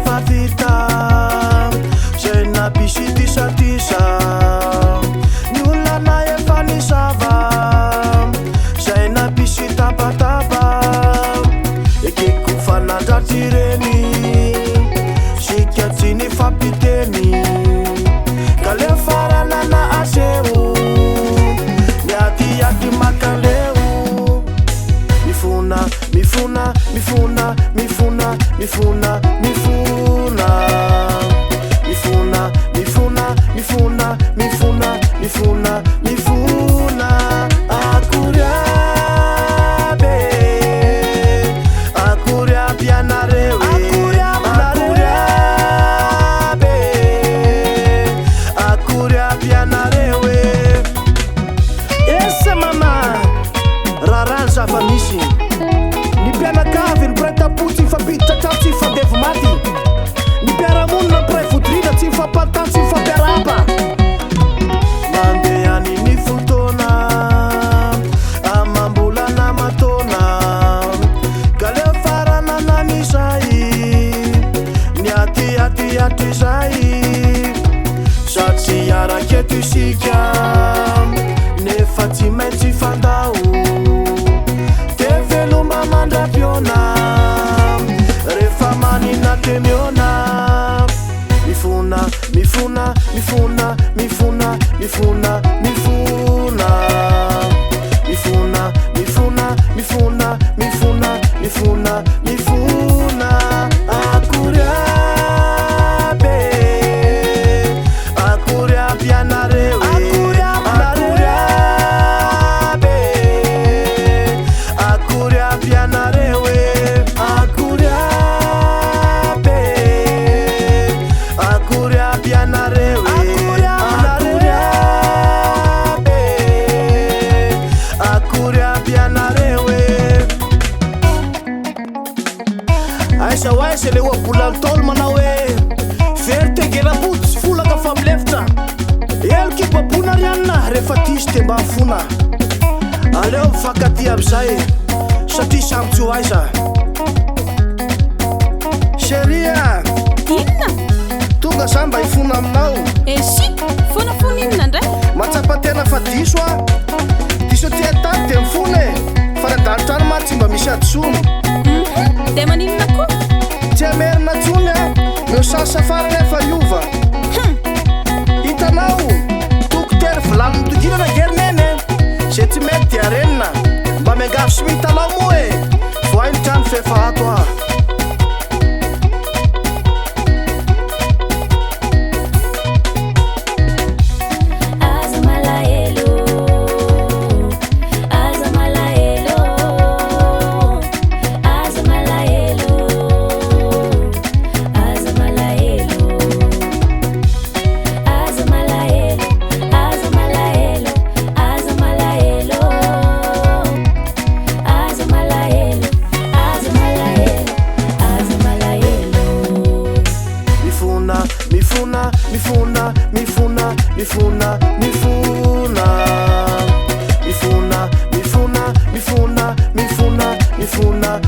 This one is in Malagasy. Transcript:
rehefa vita zay napisy-tisatisa ny olana efa nisava zay napisy tapatapa ekeko fanandratsy reny sika tsy nifampiteny ka le faranana aseo niatyaty makaleo mifuna mifuna mifuna mifuna mifuna mifuna mifuna mifuna mifuna mifuna mifuna mifuna akuriabe akuriabe anarewe akuriabe akuriabe anarewe ese mama rarany zava-misy ny mpianakavy ny pretapotsy mifampiditra trano tsy mifandevo maty ny mpiaramonina mpiray vodrina tsy mifampatany tsy mifampiaraba mandehany ny fotoana amambolana matona ka le faranana n'izay ny aty zay satria araketo isika nefa tsy maintsy fandao tevelomba mandrapiona rehefa manina temiona mifuna mifuna mifuna mifuna mifuna mifuna mifuna mifuna mifuna mifuna mifuna mifuna akuriabe akuriabe anarewe akuriabe akuriabe anarewe akuriabe akuriabe anarewe akuriabe anarewe aisa waisa le oabolany tolo manao hoe very tegeraboty tsy folaka fa milefitra elky babona rianina rehefa tisy te mba fona aleo mifankaty am'izay satria samy tsy ho aiza sheria inona tonga za mba hifona aminao esy fonafona inona ndray matsapatena fa diso a diso tiatany de mifona e fa nadalitrano mary tsy mba misy adosono de maninona koa tsy amerina tsony a meo sasafarana efa iova hitanao dokotera volany midoginana ngerinene zay tsy mety dia renina mba miangavy sy mihitalao moa e voainy trano fefa ato a mifuna mifuna mifuna mifuna mifuna mifuna mifuna mifuna mifuna mifuna